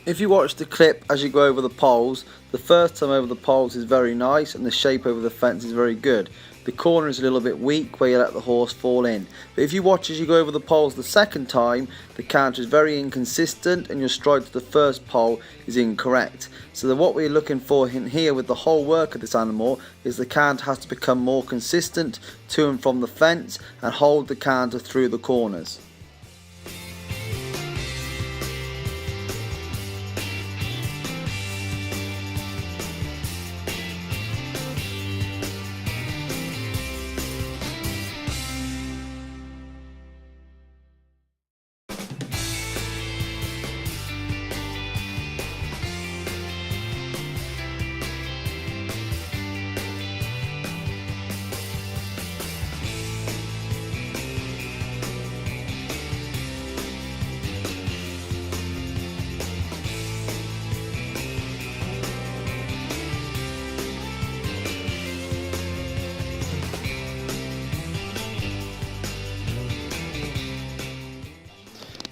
If you watch the clip as you go over the poles, the first time over the poles is very nice and the shape over the fence is very good. The corner is a little bit weak where you let the horse fall in. But if you watch as you go over the poles the second time, the canter is very inconsistent and your stride to the first pole is incorrect. So what we're looking for in here with the whole work of this animal is the canter has to become more consistent to and from the fence and hold the canter through the corners.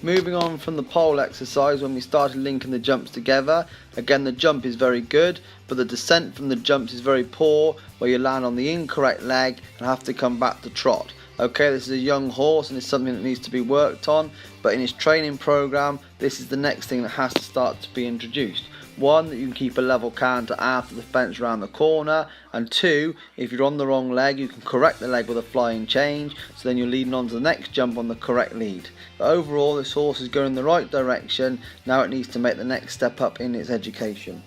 Moving on from the pole exercise, when we started linking the jumps together, again the jump is very good, but the descent from the jumps is very poor, where you land on the incorrect leg and have to come back to trot. Okay, this is a young horse and it's something that needs to be worked on, but in his training program, this is the next thing that has to start to be introduced. One, that you can keep a level canter after the fence around the corner, and two, if you're on the wrong leg, you can correct the leg with a flying change, so then you're leading on to the next jump on the correct lead. But overall, this horse is going in the right direction. Now it needs to make the next step up in its education.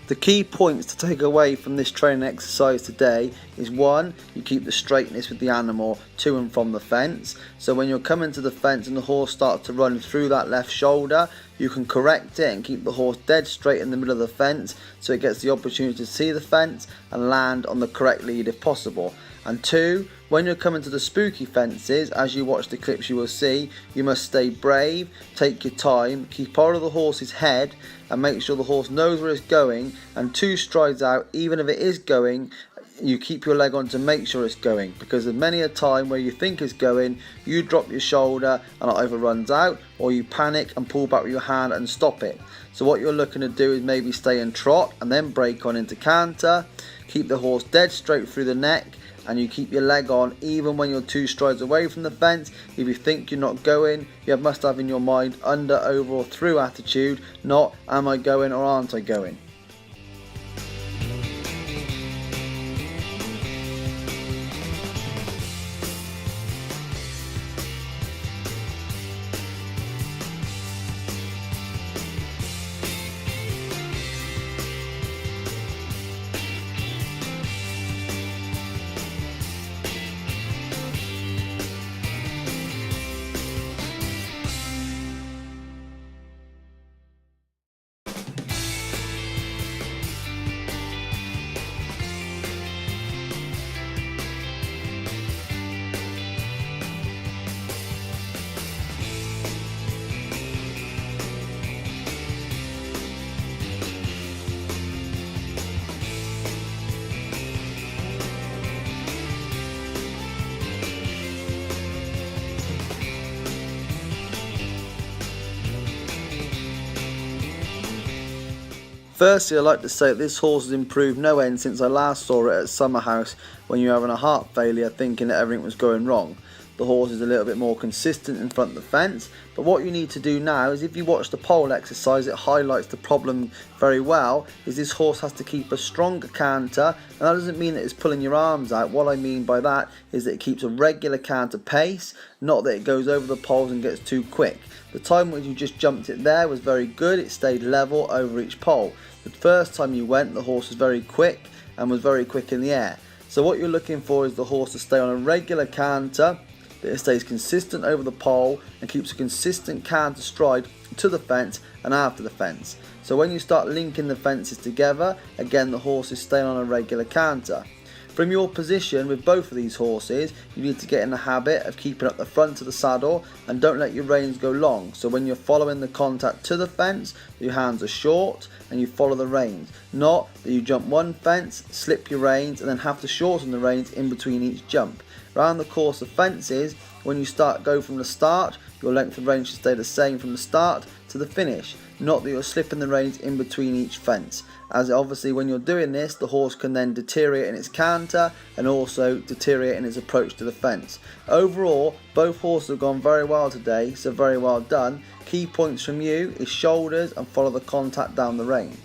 The key points to take away from this training exercise today is one, you keep the straightness with the animal to and from the fence. So when you're coming to the fence and the horse starts to run through that left shoulder, you can correct it and keep the horse dead straight in the middle of the fence so it gets the opportunity to see the fence and land on the correct lead if possible. And two, when you're coming to the spooky fences, as you watch the clips you will see, you must stay brave, take your time, keep hold of the horse's head and make sure the horse knows where it's going, and 2 strides out, even if it is going, you keep your leg on to make sure it's going, because there's many a time where you think it's going, you drop your shoulder and it either runs out or you panic and pull back with your hand and stop it. So what you're looking to do is maybe stay in trot and then break on into canter, keep the horse dead straight through the neck, and you keep your leg on even when you're 2 strides away from the fence. If you think you're not going, you must have in your mind under, over or through attitude, not am I going or aren't I going. Firstly, I'd like to say that this horse has improved no end since I last saw it at Summer House when you were having a heart failure thinking that everything was going wrong. the horse is a little bit more consistent in front of the fence. But what you need to do now is, if you watch the pole exercise, it highlights the problem very well, is this horse has to keep a stronger canter, and that doesn't mean that it's pulling your arms out. What I mean by that is that it keeps a regular canter pace, not that it goes over the poles and gets too quick. The time when you just jumped it there was very good, it stayed level over each pole. The first time you went, the horse was very quick and was very quick in the air. So what you're looking for is the horse to stay on a regular canter, that it stays consistent over the pole and keeps a consistent canter stride to the fence and after the fence. So when you start linking the fences together, again the horse is staying on a regular canter. From your position with both of these horses, you need to get in the habit of keeping up the front of the saddle and don't let your reins go long. So when you're following the contact to the fence, your hands are short and you follow the reins. Not that you jump one fence, slip your reins and then have to shorten the reins in between each jump. Around the course of fences, when you go from the start, your length of rein should stay the same from the start to the finish. Not that you're slipping the reins in between each fence, as obviously when you're doing this, the horse can then deteriorate in its canter and also deteriorate in its approach to the fence. Overall, both horses have gone very well today, so very well done. Key points from you is shoulders and follow the contact down the rein.